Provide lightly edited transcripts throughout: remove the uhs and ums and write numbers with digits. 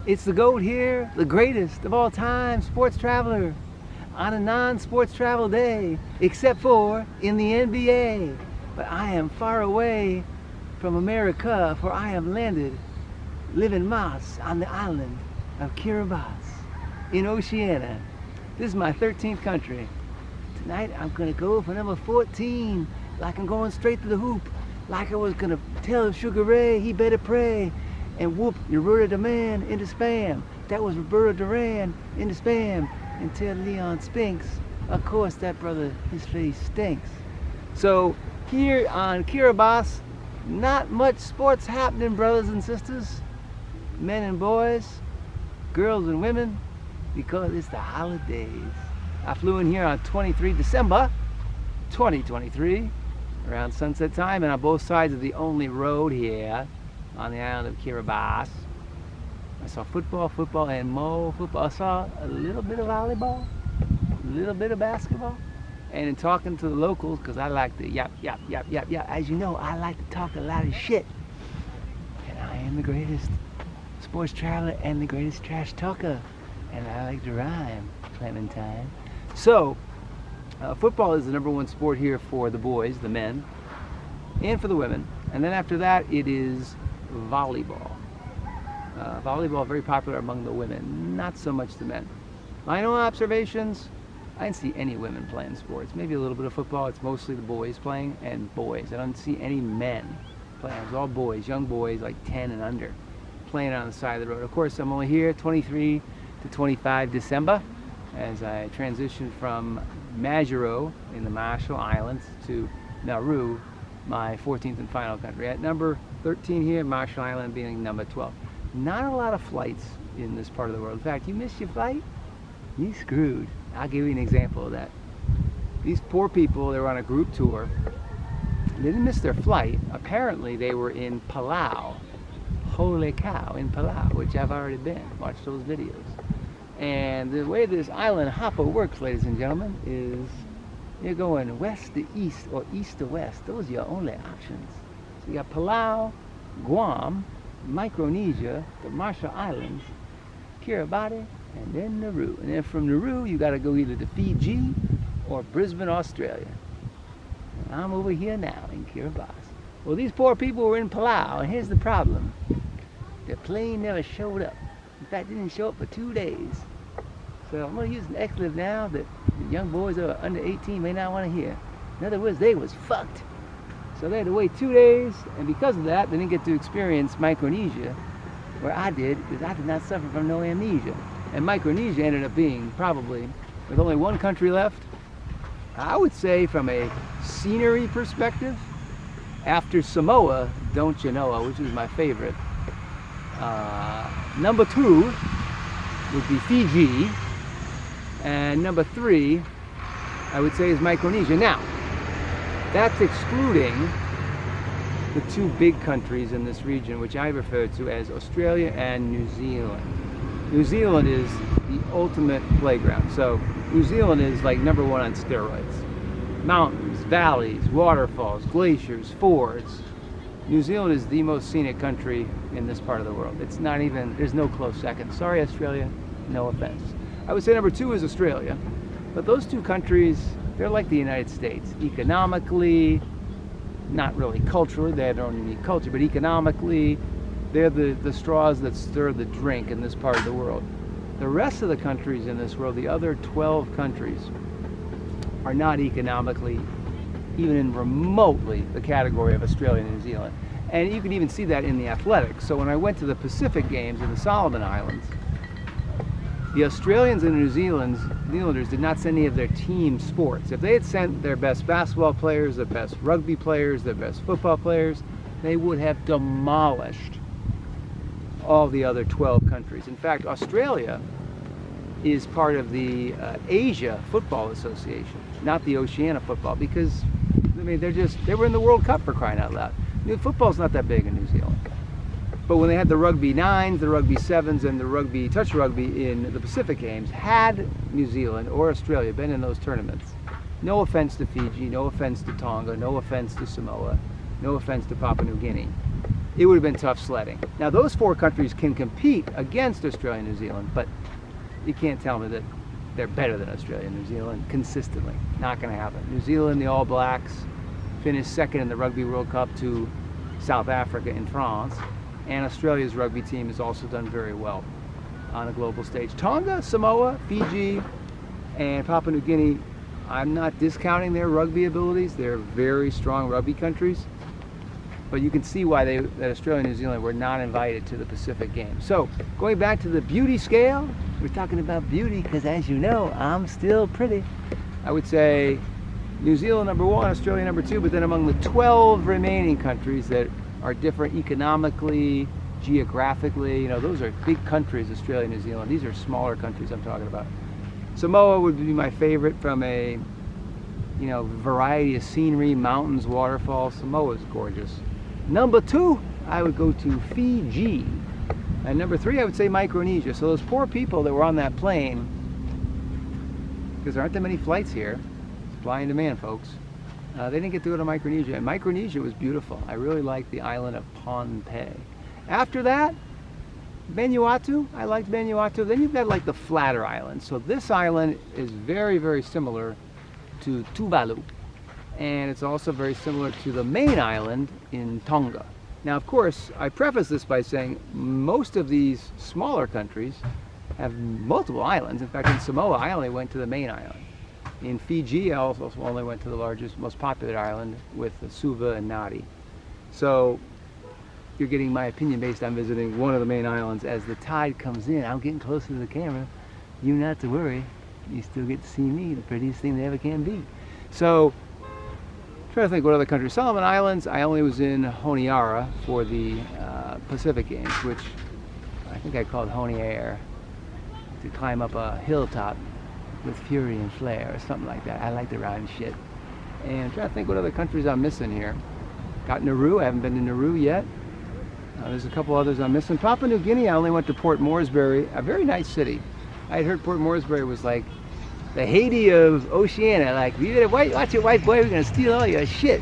It's the GOAT here, the greatest of all time sports traveler on a non-sports travel day, except for in the NBA. But I am far away from America, for I have landed, living Mas, on the island of Kiribati in Oceania. This is my 13th country. Tonight I'm gonna go for number 14, like I'm going straight to the hoop, like I was gonna tell Sugar Ray he better pray, and whoop Roberto Duran into spam. That was Roberto Duran into spam. And tell Leon Spinks, of course that brother, his face stinks. So here on Kiribati, not much sports happening, brothers and sisters, men and boys, girls and women, because it's the holidays. I flew in here on 23 December 2023 around sunset time, and on both sides of the only road here on the island of Kiribati, I saw football, and more football. I saw a little bit of volleyball, a little bit of basketball, and in talking to the locals, because I like to yap. As you know, I like to talk a lot of shit, and I am the greatest sports traveler and the greatest trash talker, and I like to rhyme, Clementine. So, football is the #1 sport here for the boys, the men, and for the women, and then after that it is volleyball. Volleyball very popular among the women, not so much the men. My own observations, I didn't see any women playing sports. Maybe a little bit of football. It's mostly the boys playing, and boys. I don't see any men playing. It was all boys, young boys, like 10 and under, playing on the side of the road. Of course, I'm only here 23 to 25 December as I transition from Majuro in the Marshall Islands to Nauru, my 14th and final country. At number 13 here, Marshall Island being number 12. Not a lot of flights in this part of the world. In fact, you missed your flight, you screwed. I'll give you an example of that. These poor people, they were on a group tour. They didn't miss their flight. Apparently, they were in Palau. Holy cow, in Palau, which I've already been. Watched those videos. And the way this island hopper works, ladies and gentlemen, is you're going west to east or east to west. Those are your only options. So you got Palau, Guam, Micronesia, the Marshall Islands, Kiribati, and then Nauru. And then from Nauru, you got to go either to Fiji or Brisbane, Australia. And I'm over here now in Kiribati. Well, these poor people were in Palau, and here's the problem. Their plane never showed up. In fact, it didn't show up for 2 days. So I'm going to use an expletive now that the young boys that are under 18 may not want to hear. In other words, they was fucked. So they had to wait 2 days, and because of that, they didn't get to experience Micronesia, where I did, because I did not suffer from no amnesia. And Micronesia ended up being probably, with only one country left, I would say from a scenery perspective, after Samoa, Don't You Know, which is my favorite, number 2 would be Fiji, and number 3, I would say, is Micronesia. Now, that's excluding the 2 big countries in this region, which I refer to as Australia and New Zealand. New Zealand is the ultimate playground. So New Zealand is like #1 on steroids. Mountains, valleys, waterfalls, glaciers, fords. New Zealand is the most scenic country in this part of the world. It's not even, there's no close second. Sorry, Australia, no offense. I would say number 2 is Australia, but those 2 countries, they're like the United States. Economically, not really culturally, they have their own unique culture, but economically, they're the straws that stir the drink in this part of the world. The rest of the countries in this world, the other 12 countries, are not economically, even in remotely, the category of Australia and New Zealand. And you can even see that in the athletics. So when I went to the Pacific Games in the Solomon Islands, the Australians and New Zealanders did not send any of their team sports. If they had sent their best basketball players, their best rugby players, their best football players, they would have demolished all the other 12 countries. In fact, Australia is part of the Asia Football Association, not the Oceania Football, because I mean they were in the World Cup, for crying out loud. Football's not that big in New Zealand. But when they had the rugby 9s, the rugby 7s, and the rugby touch rugby in the Pacific Games, had New Zealand or Australia been in those tournaments, no offense to Fiji, no offense to Tonga, no offense to Samoa, no offense to Papua New Guinea, it would have been tough sledding. Now those 4 countries can compete against Australia and New Zealand, but you can't tell me that they're better than Australia and New Zealand consistently. Not going to happen. New Zealand, the All Blacks, finished 2nd in the Rugby World Cup to South Africa in France, and Australia's rugby team has also done very well on a global stage. Tonga, Samoa, Fiji, and Papua New Guinea, I'm not discounting their rugby abilities. They're very strong rugby countries, but you can see why that Australia and New Zealand were not invited to the Pacific Games. So going back to the beauty scale, we're talking about beauty because, as you know, I'm still pretty. I would say New Zealand number 1, Australia number 2, but then among the 12 remaining countries that are different economically, geographically, you know, those are big countries, Australia and New Zealand. These are smaller countries I'm talking about. Samoa would be my favorite from a, you know, variety of scenery, mountains, waterfalls. Samoa is gorgeous. Number 2, I would go to Fiji. And number 3, I would say Micronesia. So those poor people that were on that plane, because there aren't that many flights here, supply and demand, folks, they didn't get to go to Micronesia. And Micronesia was beautiful. I really liked the island of Pohnpei. After that, Vanuatu, I liked Vanuatu. Then you've got like the flatter islands. So this island is very, very similar to Tuvalu. And it's also very similar to the main island in Tonga. Now, of course, I preface this by saying most of these smaller countries have multiple islands. In fact, in Samoa, I only went to the main island. In Fiji, I also only went to the largest, most popular island with Suva and Nadi. So you're getting my opinion based on visiting one of the main islands. As the tide comes in, I'm getting closer to the camera. You not to worry. You still get to see me, the prettiest thing they ever can be. So, trying to think what other countries. Solomon Islands, I only was in Honiara for the Pacific Games, which I think I called Honiara, to climb up a hilltop with fury and flair or something like that. I like to rhyme shit. And I'm trying to think what other countries I'm missing here. Got Nauru, I haven't been to Nauru yet. There's a couple others I'm missing. Papua New Guinea, I only went to Port Moresby, a very nice city. I had heard Port Moresby was like the Haiti of Oceania. Like, you better watch it, white boy, we're gonna steal all your shit.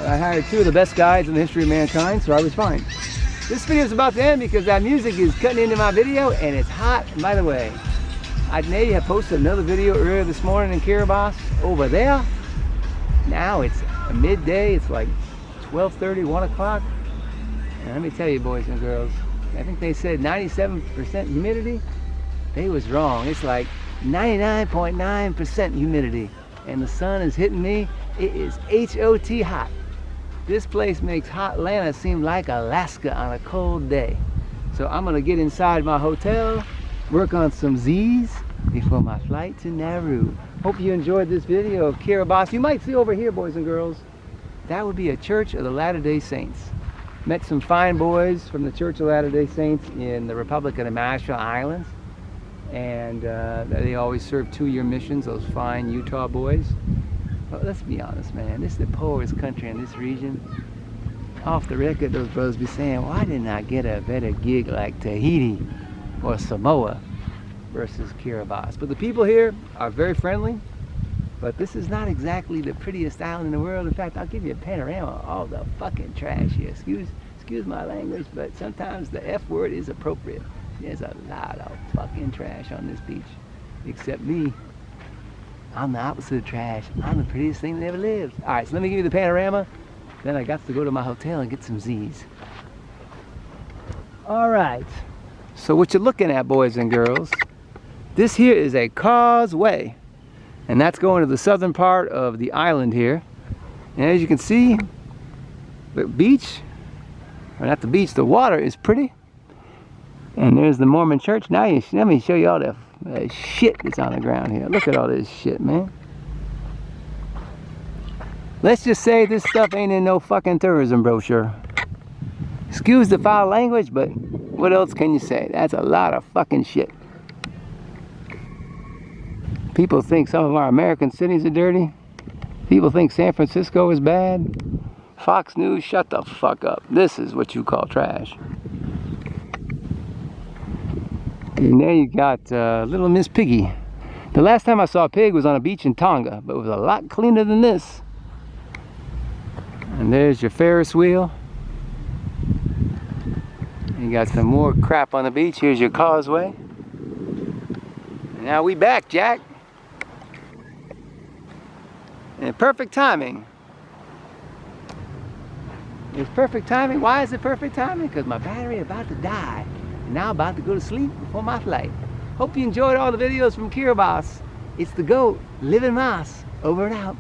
I hired 2 of the best guides in the history of mankind, so I was fine. This video is about to end because that music is cutting into my video and it's hot. And by the way, I may have posted another video earlier this morning in Kiribati over there. Now it's midday, it's like 12:30, 1 o'clock. And let me tell you, boys and girls, I think they said 97% humidity. They was wrong. It's like 99.9% humidity. And the sun is hitting me. It is hot hot. This place makes hot Atlanta seem like Alaska on a cold day. So I'm gonna get inside my hotel, work on some Z's before my flight to Nauru. Hope you enjoyed this video of Kiribati. You might see over here, boys and girls, that would be a Church of the Latter-day Saints. Met some fine boys from the Church of Latter-day Saints in the Republic of the Marshall Islands. And they always serve 2-year missions, those fine Utah boys. But let's be honest, man, this is the poorest country in this region. Off the record, those brothers be saying, why didn't I get a better gig like Tahiti or Samoa versus Kiribati? But the people here are very friendly. But this is not exactly the prettiest island in the world. In fact, I'll give you a panorama of all the fucking trash here. Excuse my language, but sometimes the F word is appropriate. There's a lot of fucking trash on this beach. Except me. I'm the opposite of trash. I'm the prettiest thing that ever lived. Alright, so let me give you the panorama. Then I got to go to my hotel and get some Z's. Alright. So what you're looking at, boys and girls, this here is a causeway. And that's going to the southern part of the island here. And as you can see, the beach, or not the beach, the water is pretty. And there's the Mormon church. Now let me show you all the shit that's on the ground here. Look at all this shit, man. Let's just say this stuff ain't in no fucking tourism brochure. Excuse the foul language, but what else can you say? That's a lot of fucking shit. People think some of our American cities are dirty. People think San Francisco is bad. Fox News, shut the fuck up. This is what you call trash. And there you got little Miss Piggy. The last time I saw a pig was on a beach in Tonga, but it was a lot cleaner than this. And there's your Ferris wheel. You got some more crap on the beach. Here's your causeway. And now we back, Jack. And perfect timing. It's perfect timing. Why is it perfect timing? Because my battery about to die. And now I'm about to go to sleep before my flight. Hope you enjoyed all the videos from Kiribati. It's the GOAT, living Moss, over and out.